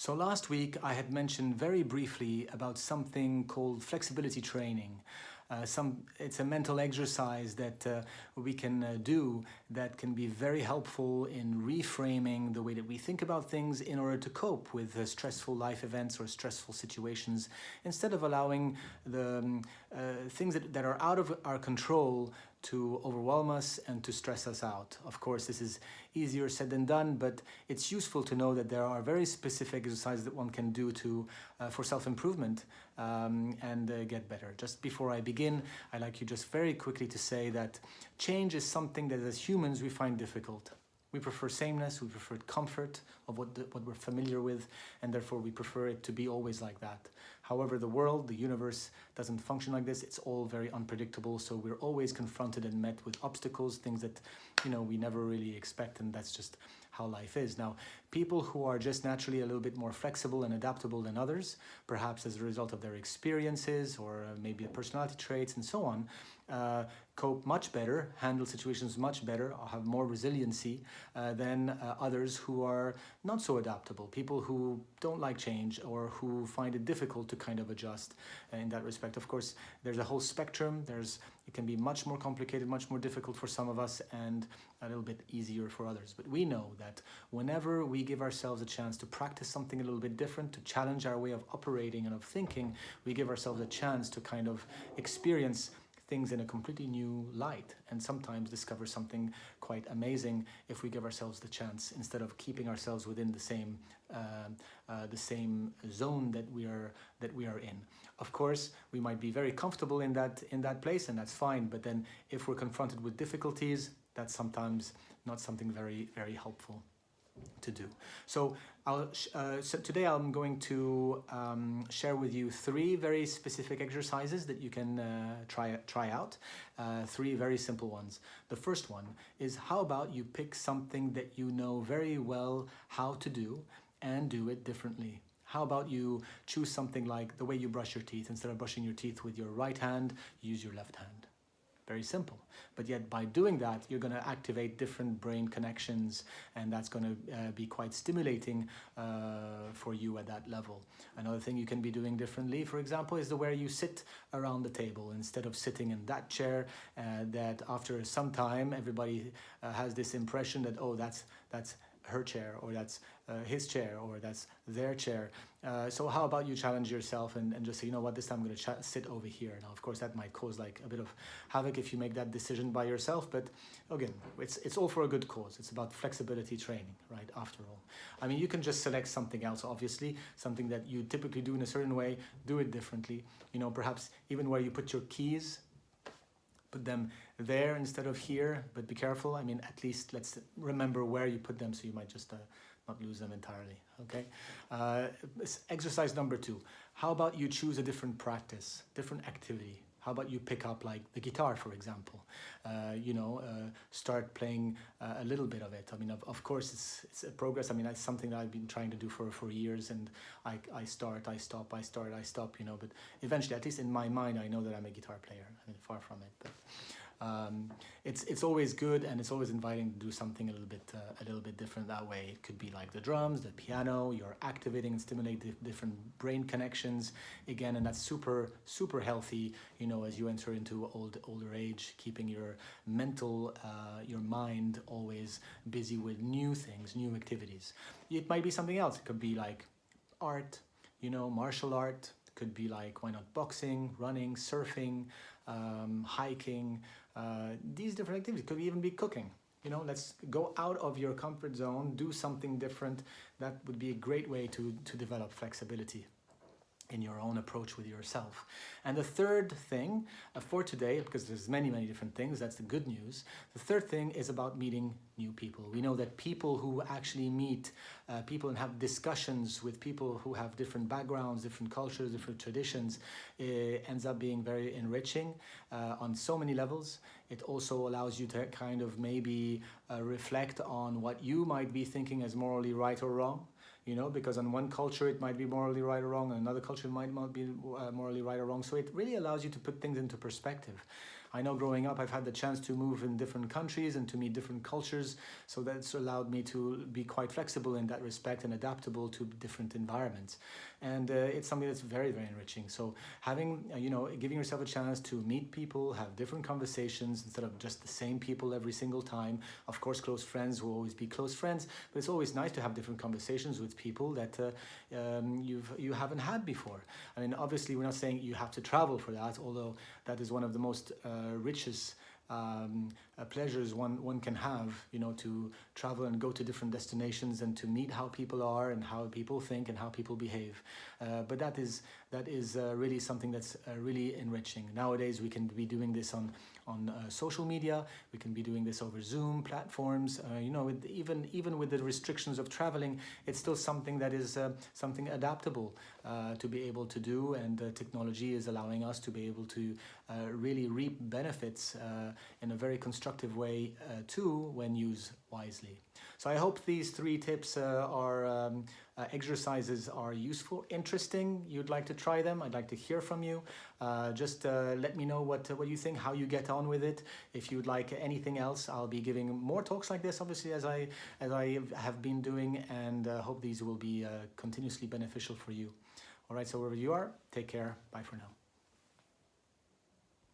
So last week I had mentioned very briefly about something called flexibility training. It's a mental exercise that we can do that can be very helpful in reframing the way that we think about things in order to cope with stressful life events or stressful situations, instead of allowing the things that are out of our control to overwhelm us and to stress us out. Of course, this is easier said than done, but it's useful to know that there are very specific exercises that one can do for self-improvement and get better. Just before I begin, I'd like you just very quickly to say that change is something that as humans we find difficult. We prefer sameness, we prefer comfort of what we're familiar with, and therefore we prefer it to be always like that. However, the world, the universe doesn't function like this. It's all very unpredictable, so we're always confronted and met with obstacles, things that we never really expect, and that's just how life is. Now, people who are just naturally a little bit more flexible and adaptable than others, perhaps as a result of their experiences or maybe personality traits and so on, cope much better, handle situations much better, or have more resiliency than others who are not so adaptable, people who don't like change or who find it difficult to kind of adjust in that respect. Of course, there's a whole spectrum. It can be much more complicated, much more difficult for some of us, and a little bit easier for others. But we know that whenever we give ourselves a chance to practice something a little bit different, to challenge our way of operating and of thinking, we give ourselves a chance to kind of experience things in a completely new light, and sometimes discover something quite amazing if we give ourselves the chance, instead of keeping ourselves within the same zone that we are in. Of course, we might be very comfortable in that place, and that's fine. But then, if we're confronted with difficulties, that's sometimes not something very, very helpful to do. So today I'm going to share with you 3 very specific exercises that you can try out. 3 very simple ones. The first one is, how about you pick something that you know very well how to do and do it differently? How about you choose something like the way you brush your teeth? Instead of brushing your teeth with your right hand, use your left hand. Very simple. But yet by doing that, you're going to activate different brain connections, and that's going to be quite stimulating for you at that level. Another thing you can be doing differently, for example, is the way you sit around the table. Instead of sitting in that chair, that after some time everybody has this impression that, oh, that's her chair, or that's his chair, or that's their chair. So how about you challenge yourself and just say, you know what, this time I'm going to sit over here. Now, of course, that might cause like a bit of havoc if you make that decision by yourself, but again, it's all for a good cause. It's about flexibility training, right, after all. I mean, you can just select something else, obviously, something that you typically do in a certain way, do it differently. Perhaps even where you put your keys, put them there instead of here, but be careful. I mean, at least let's remember where you put them, so you might just not lose them entirely, okay? Exercise number 2. How about you choose a different practice, different activity? How about you pick up like the guitar, for example? Start playing a little bit of it. I mean, of course, it's a progress. I mean, that's something that I've been trying to do for years, and I start, I stop, I start, I stop, but eventually, at least in my mind, I know that I'm a guitar player. I mean, far from it, but it's always good, and it's always inviting to do something a little bit different that way. It could be like the drums, the piano. You're activating and stimulating different brain connections again, and that's super, super healthy, as you enter into older age, keeping your your mind always busy with new things, new activities. It might be something else. It could be like art, martial art. It could be like, why not boxing, running, surfing, hiking, these different activities. Could even be cooking. Let's go out of your comfort zone, do something different. That would be a great way to develop flexibility in your own approach with yourself. And the third thing for today, because there's many, many different things, that's the good news. The third thing is about meeting new people. We know that people who actually meet people and have discussions with people who have different backgrounds, different cultures, different traditions, ends up being very enriching on so many levels. It also allows you to kind of maybe reflect on what you might be thinking as morally right or wrong. Because on one culture it might be morally right or wrong, and another culture might not be morally right or wrong. So it really allows you to put things into perspective. I know growing up I've had the chance to move in different countries and to meet different cultures, so that's allowed me to be quite flexible in that respect and adaptable to different environments. And it's something that's very, very enriching. So having, giving yourself a chance to meet people, have different conversations instead of just the same people every single time. Of course, close friends will always be close friends, but it's always nice to have different conversations with people that you haven't had before. I mean, obviously, we're not saying you have to travel for that, although that is one of the most richest pleasures one can have, to travel and go to different destinations and to meet how people are and how people think and how people behave. But that is really something that's really enriching. Nowadays, we can be doing this on social media. We can be doing this over Zoom platforms. Even with the restrictions of traveling, it's still something that is something adaptable to be able to do, and technology is allowing us to be able to really reap benefits in a very constructive way too, when used wisely. So I hope these 3 tips exercises are useful, interesting. You'd like to try them. I'd like to hear from you. Just let me know what you think, how you get on with it. If you'd like anything else, I'll be giving more talks like this, obviously, as I have been doing, and hope these will be continuously beneficial for you. All right, so wherever you are, take care. Bye for now.